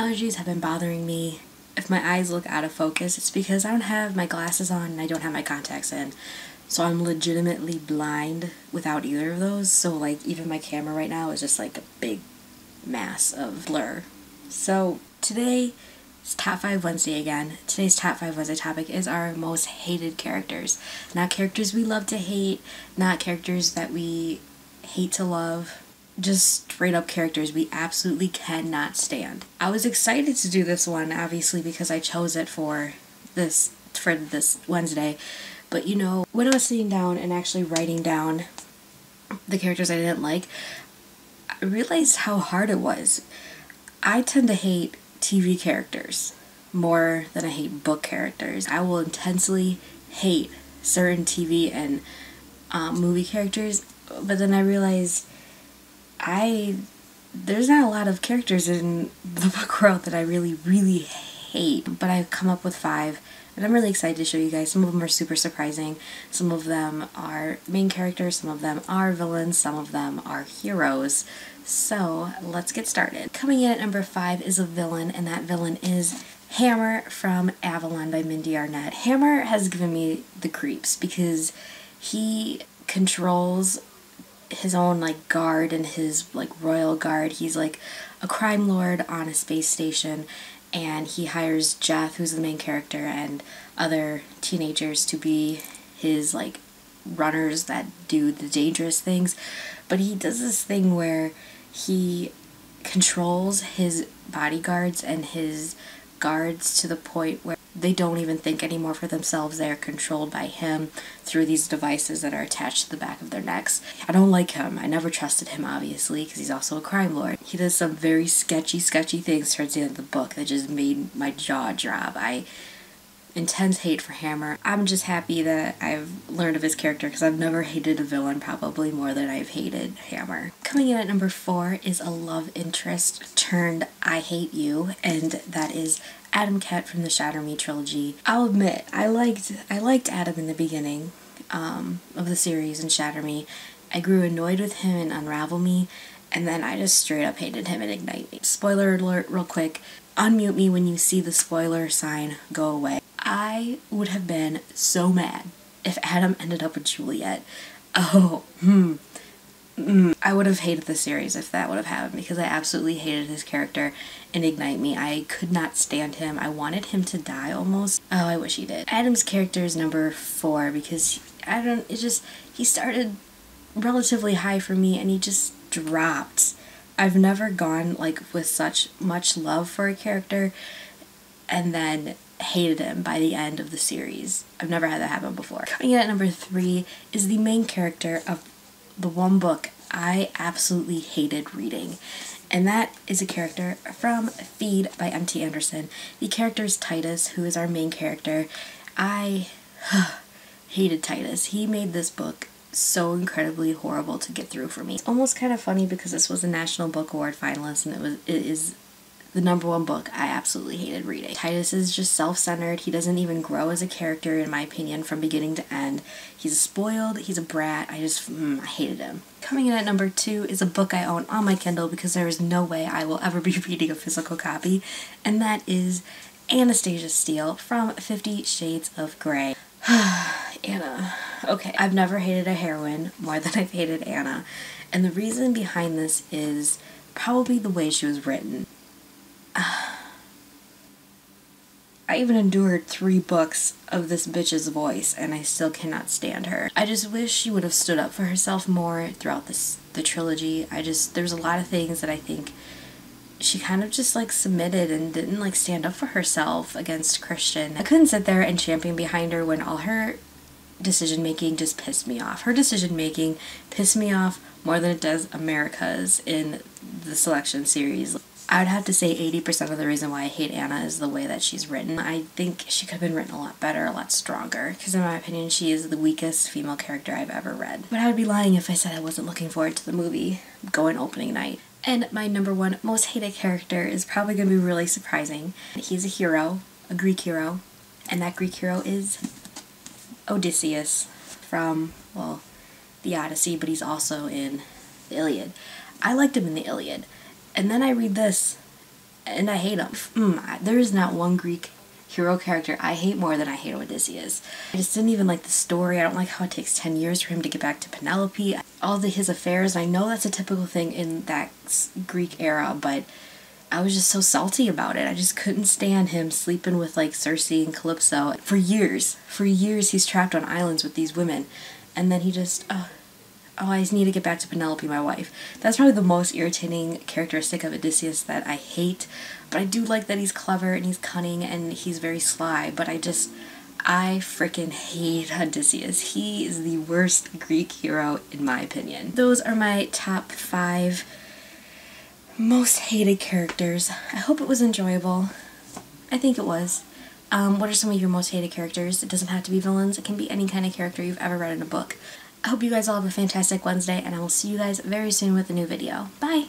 allergies have been bothering me. If my eyes look out of focus, it's because I don't have my glasses on and I don't have my contacts in. So I'm legitimately blind without either of those. So like even my camera right now is just like a big mass of blur. So today is Top 5 Wednesday again. Today's Top 5 Wednesday topic is our most hated characters. Not characters we love to hate, not characters that we hate to love. Just straight up characters we absolutely cannot stand. I was excited to do this one, obviously, because I chose it for this Wednesday. But you know, when I was sitting down and actually writing down the characters I didn't like, I realized how hard it was. I tend to hate TV characters more than I hate book characters. I will intensely hate certain TV and movie characters, but then I realized there's not a lot of characters in the book world that I really hate, but I've come up with 5, and I'm really excited to show you guys. Some of them are super surprising, some of them are main characters, some of them are villains, some of them are heroes. So let's get started. Coming in at number 5 is a villain, and that villain is Hammer from Avalon by Mindy Arnett. Hammer has given me the creeps because he controls his own like guard and his like royal guard. He's like a crime lord on a space station, and he hires Jeff, who's the main character, and other teenagers to be his like runners that do the dangerous things. But he does this thing where he controls his bodyguards and his guards to the point where they don't even think anymore for themselves. They are controlled by him through these devices that are attached to the back of their necks. I don't like him. I never trusted him, obviously, because he's also a crime lord. He does some very sketchy things towards the end of the book that just made my jaw drop. Intense hate for Hammer. I'm just happy that I've learned of his character because I've never hated a villain probably more than I've hated Hammer. Coming in at number 4 is a love interest turned I hate you, and that is Adam Kett from the Shatter Me trilogy. I'll admit, I liked Adam in the beginning of the series in Shatter Me. I grew annoyed with him in Unravel Me, and then I just straight up hated him in Ignite Me. Spoiler alert real quick. Unmute me when you see the spoiler sign go away. I would have been so mad if Adam ended up with Juliet. I would have hated the series if that would have happened, because I absolutely hated his character in Ignite Me. I could not stand him. I wanted him to die almost. Oh, I wish he did. Adam's character is number 4 because he started relatively high for me and he just dropped. I've never gone like with such much love for a character and then hated him by the end of the series. I've never had that happen before. Coming in at number 3 is the main character of the one book I absolutely hated reading, and that is a character from Feed by M.T. Anderson. The character is Titus, who is our main character. I hated Titus. He made this book so incredibly horrible to get through for me. It's almost kind of funny because this was a National Book Award finalist, and it is the number 1 book I absolutely hated reading. Titus is just self-centered. He doesn't even grow as a character, in my opinion, from beginning to end. He's spoiled. He's a brat. I hated him. Coming in at number 2 is a book I own on my Kindle because there is no way I will ever be reading a physical copy, and that is Anastasia Steele from 50 Shades of Grey. Anna. Okay, I've never hated a heroine more than I've hated Anna, and the reason behind this is probably the way she was written. I even endured 3 books of this bitch's voice, and I still cannot stand her. I just wish she would have stood up for herself more throughout the trilogy. There's a lot of things that I think she kind of just like submitted and didn't like stand up for herself against Christian. I couldn't sit there and champion behind her when all her decision making just pissed me off. Her decision making pissed me off more than it does America's in the Selection series. I would have to say 80% of the reason why I hate Anna is the way that she's written. I think she could have been written a lot better, a lot stronger, because in my opinion she is the weakest female character I've ever read. But I would be lying if I said I wasn't looking forward to the movie going opening night. And my number 1 most hated character is probably going to be really surprising. He's a hero, a Greek hero, and that Greek hero is Odysseus from, well, the Odyssey, but he's also in the Iliad. I liked him in the Iliad. And then I read this, and I hate him. There is not one Greek hero character I hate more than I hate Odysseus. I just didn't even like the story. I don't like how it takes 10 years for him to get back to Penelope. All his affairs, I know that's a typical thing in that Greek era, but I was just so salty about it. I just couldn't stand him sleeping with like Circe and Calypso. For years he's trapped on islands with these women, and then he just, oh, I just need to get back to Penelope, my wife. That's probably the most irritating characteristic of Odysseus that I hate, but I do like that he's clever and he's cunning and he's very sly, but I freaking hate Odysseus. He is the worst Greek hero in my opinion. Those are my top 5 most hated characters. I hope it was enjoyable. I think it was. What are some of your most hated characters? It doesn't have to be villains. It can be any kind of character you've ever read in a book. I hope you guys all have a fantastic Wednesday, and I will see you guys very soon with a new video. Bye!